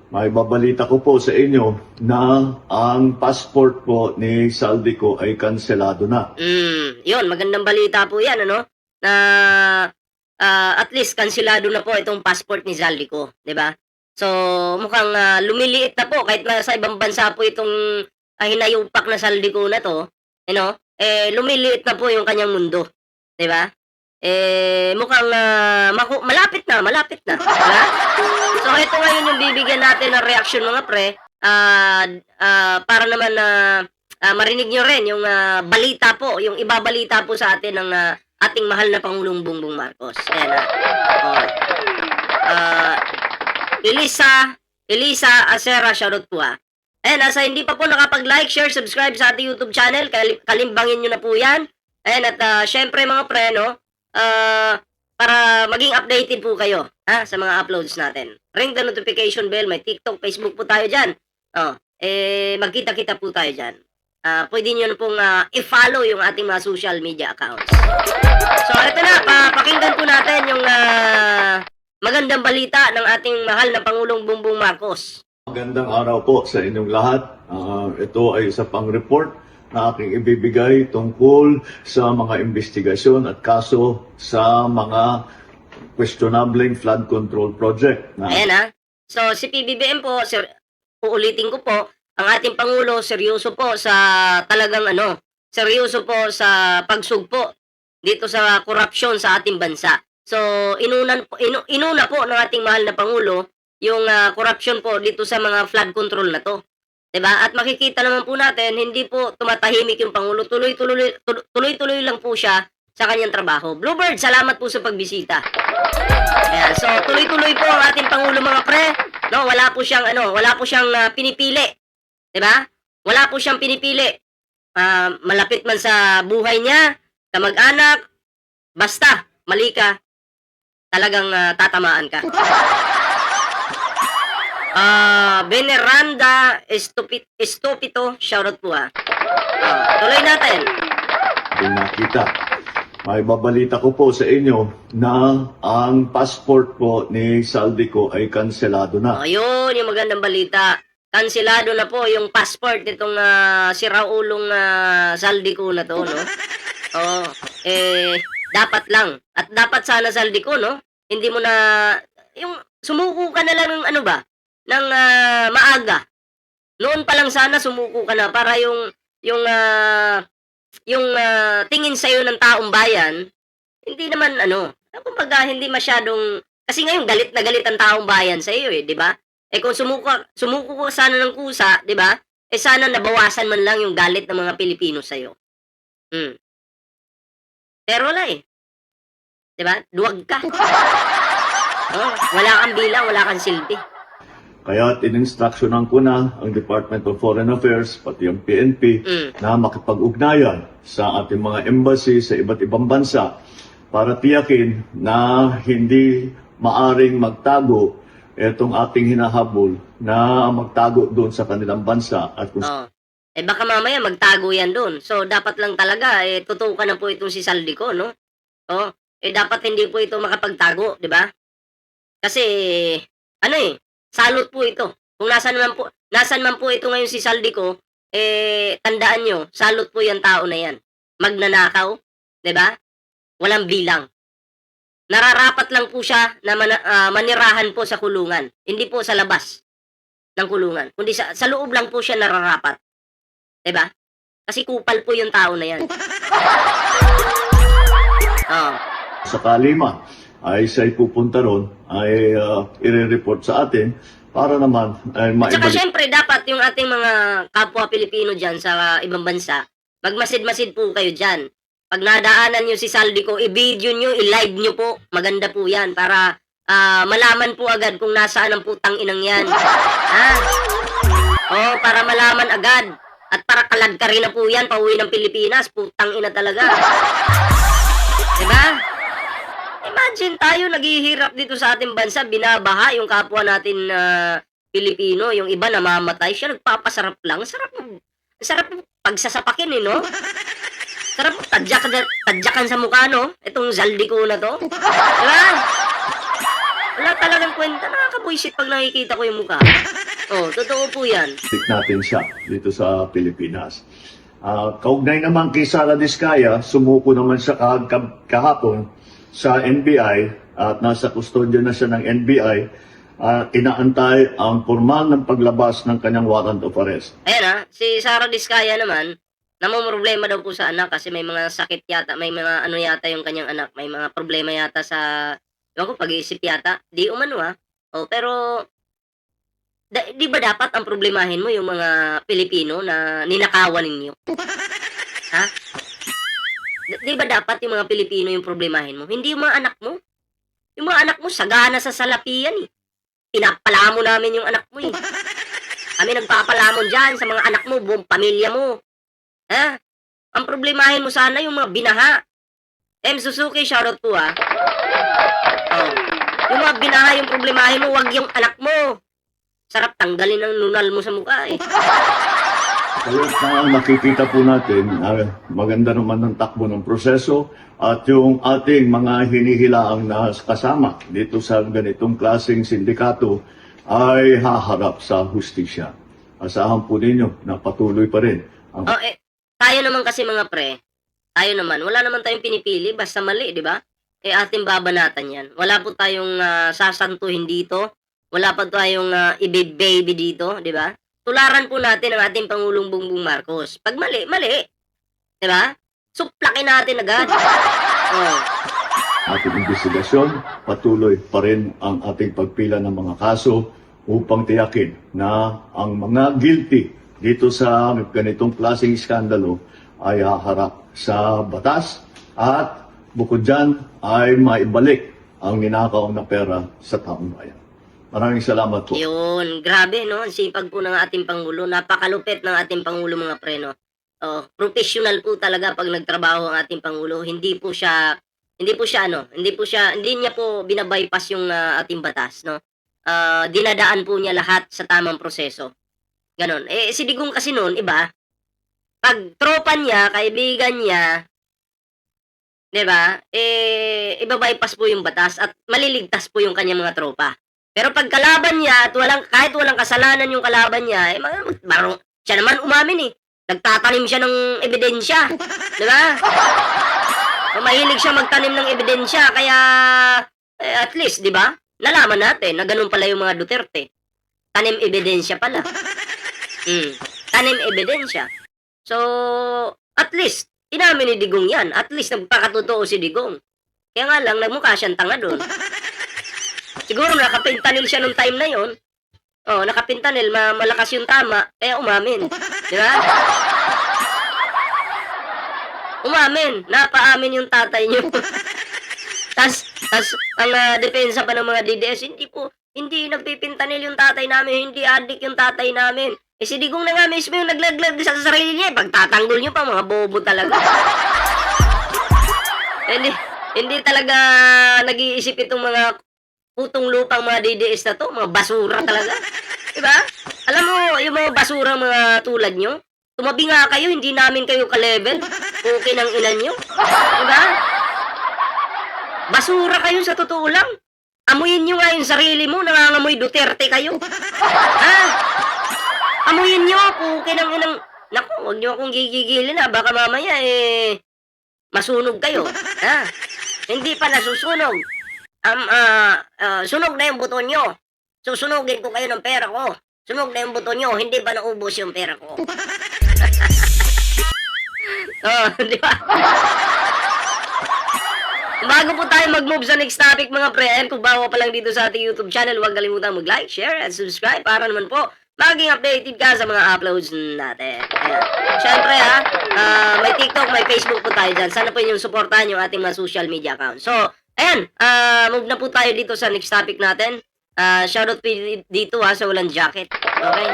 May babalita ko po sa inyo na ang passport po ni Saldico ay kanselado na. Yun, magandang balita po yan, ano? Na at least kansilado na po itong passport ni Zaldico, di ba? So, mukhang lumiliit na po kahit na sa ibang bansa po itong hinayupak na Zaldico na to, lumiliit na po yung kanyang mundo, di ba? Mukhang malapit na, di ba? So, ito ngayon yung bibigyan natin ng reaksyon mga pre, para naman na marinig nyo rin yung balita po, yung ibabalita po sa atin ng ating mahal na Pangulong Bongbong Marcos. Ayan na. Oh. Elisa Acera, shoutout po ha. Ayan, sa hindi pa po nakapag-like, share, subscribe sa ating YouTube channel, kalimbangin nyo na po yan. Ayan, at syempre mga pre, no, para maging updated po kayo sa mga uploads natin. Ring the notification bell, may TikTok, Facebook po tayo dyan. Magkita-kita po tayo dyan. Pwede nyo na pong i-follow yung ating mga social media accounts. So, ito na, pakinggan po natin yung magandang balita ng ating mahal na Pangulong Bongbong Marcos. Magandang araw po sa inyong lahat. Ito ay isa pang report na aking ibibigay tungkol sa mga investigasyon at kaso sa mga questionable flood control project. Ayan So, si PBBM po, uulitin ko po, ang ating Pangulo, seryoso po sa talagang seryoso po sa pagsugpo dito sa korupsyon sa ating bansa. So, inuna po ng ating mahal na Pangulo yung korupsyon po dito sa mga flood control na to. 'Di ba? At makikita naman po natin, hindi po tumatahimik yung Pangulo. Tuloy-tuloy lang po siya sa kanyang trabaho. Bluebird, salamat po sa pagbisita. Ayan, so tuloy-tuloy po ang ating Pangulo mga pre. No, wala po siyang pinipili. 'Di ba? Wala po siyang pinipili. Malapit man sa buhay niya, sa mag-anak, basta mali ka, talagang tatamaan ka. Veneranda Estupito, shoutout po tuloy natin. Kung nakita, may babalita ko po sa inyo na ang passport po ni Saldico ay kanselado na. Ayun, yung magandang balita. Kanselado na po yung passport nitong si Raulong Saldico na to, no? Dapat lang. At dapat sana Saldico, no? Hindi mo na, yung sumuko ka na lang ng ng maaga. Noon pa lang sana sumuko ka na para yung tingin sa'yo ng taong bayan, hindi naman kumbaga hindi masyadong, kasi ngayon galit na galit ang taong bayan sa iyo di ba? Kung sumuko ka sana ng kusa, di ba? Sana nabawasan man lang yung galit ng mga Pilipino sa iyo. Pero wala di ba? Duwag ka. Wala kang bilang, wala kang silbi. Kaya in-instructionan ko na ang Department of Foreign Affairs, pati ang PNP, na makipag-ugnayan sa ating mga embassy sa iba't ibang bansa para tiyakin na hindi maaring magtago itong ating hinahabol na magtago doon sa kanilang bansa. At kung baka mamaya magtago yan doon. So, dapat lang talaga, tutukan na po itong si Saldico, no? Dapat hindi po ito makapagtago, di ba? Kasi, salot po ito. Kung nasan man po ito ngayon si Saldico, tandaan nyo, salot po yung tao na yan. Magnanakaw, di ba? Walang bilang. Nararapat lang po siya na manirahan po sa kulungan. Hindi po sa labas ng kulungan. Kundi sa loob lang po siya nararapat. Di ba? Kasi kupal po yung tao na yan. sakali man ay siya'y pupunta ron, ay i-report sa atin para naman ay At saka maibalik. syempre, dapat yung ating mga kapwa Pilipino dyan sa ibang bansa, magmasid-masid po kayo dyan. Pag nadaanan nyo si Saldico, i-video nyo, i-live nyo po. Maganda po yan para malaman po agad kung nasaan ang putang inang yan. Para malaman agad. At para kalag ka rin na po yan, pauwi ng Pilipinas, putang ina talaga. Diba? Imagine tayo naghihirap dito sa ating bansa, binabaha yung kapwa natin Pilipino, yung iba namamatay, siya nagpapasarap lang. Sarap pagsasapakin no? Sarap tadyakan sa mukha, no? Itong Zaldico na to. Diba? Wala talagang kwenta. Nakakabuisit pag nakikita ko yung mukha. Oh, totoo po yan. natin siya dito sa Pilipinas. Kaugnay naman kay Sara Diskaya, sumuko naman siya kahapon sa NBI at nasa kustodya na siya ng NBI. Inaantay ang formal ng paglabas ng kanyang warrant of arrest. Ayan si Sara Diskaya naman, namumroblema daw po sa anak kasi may mga sakit yata, may mga ano yata yung kanyang anak, may mga problema yata sa, ewan ko, pag-iisip yata. Di umano pero, di ba dapat ang problemahin mo yung mga Pilipino na ninakawan ninyo? Ha? Di ba dapat yung mga Pilipino yung problemahin mo? Hindi yung mga anak mo. Yung mga anak mo, sagana sa salapian eh. Pinapalamo namin yung anak mo eh. Kami nagpapalamon dyan sa mga anak mo, buong pamilya mo. Ha? Ang problemahin mo sana yung mga binaha. Suzuki, shoutout po Oh. Yung mga binaha yung problemahin mo, wag yung anak mo. Sarap tanggalin ang nunal mo sa mukha eh. Kaya nakikita po natin, maganda naman ng takbo ng proseso at yung ating mga hinihilaang na kasama dito sa ganitong klaseng sindikato ay haharap sa hustisya. Asahan po ninyo na patuloy pa rin ang Tayo naman kasi mga pre, tayo naman, wala naman tayong pinipili, basta mali, di ba? Ating babanatan yan. Wala po tayong sasantuhin dito, wala pa tayong i-baby dito, di ba? Tularan po natin ang ating Pangulong Bongbong Marcos. Pag mali, mali. Di ba? Suplakin natin agad. ating investigasyon. Patuloy pa rin ang ating pagpila ng mga kaso upang tiyakin na ang mga guilty dito sa ganitong klaseng iskandalo ay haharap sa batas at bukod dyan ay maibalik ang ninakaw na pera sa taong bayan. Maraming salamat po. Yun, grabe no, ang sipag po ng ating Pangulo. Napakalupit ng ating Pangulo mga pre, no. Professional po talaga pag nagtrabaho ang ating Pangulo. Hindi niya po binabypass yung ating batas, no. Dinadaan po niya lahat sa tamang proseso. Ganon. Si Digong kasi noon, iba. Pag tropa niya, kaibigan niya, 'di ba? Ibabypass po yung batas at maliligtas po yung kanyang mga tropa. Pero pag kalaban niya at kahit walang kasalanan yung kalaban niya, siya naman umamin eh. Nagtatanim siya ng ebidensya. 'Di ba? Mahilig siya magtanim ng ebidensya kaya at least, 'di ba? Nalaman natin na ganun pala yung mga Duterte. Tanim ebidensya pala. Tanim ebidensya. So, at least inamin ni Digong 'yan. At least nagpakatotoo si Digong. Kaya nga lang nagmukha siyang tanga doon. Siguro nakapintanil siya nung time na yon. Nakapintanil, malakas yung tama, kaya umamin. Di ba? Umamin, napaamin yung tatay niyo. tas ang depensa pa ng mga DDS, hindi nagpipintanil yung tatay namin, hindi adik yung tatay namin. Si Digong na nga mismo yung naglaglag sa sarili niya, pagtatanggol niyo pa, mga bobo talaga. Hindi talaga nag-iisip itong mga putong lupang mga DDS na to, mga basura talaga. Diba? Alam mo, yung mga basura mga tulad nyo, tumabi nga kayo, hindi namin kayo ka-level. Okay ng inan nyo. Diba? Basura kayo sa totoo lang. Amuyin nyo nga yung sarili mo, nangangamoy Duterte kayo. Amuyin nyo, okay ng inang... Naku, huwag nyo akong gigigilin baka mamaya masunog kayo. Hindi pa nasusunog. Sunog na yung buto nyo. Susunugin ko kayo ng pera ko. Sunog na yung buto nyo, hindi ba naubos yung pera ko? Di ba? Bago po tayo mag-move sa next topic mga pre, kung bago pa lang dito sa ating YouTube channel, huwag kalimutan mag-like, share, and subscribe para naman po maging updated ka sa mga uploads natin. Ayan. Siyempre may TikTok, may Facebook po tayo dyan. Sana po yung supportahan yung ating mga social media account. So, ayan, move na po tayo dito sa next topic natin. Shoutout po dito sa walang jacket. Okay?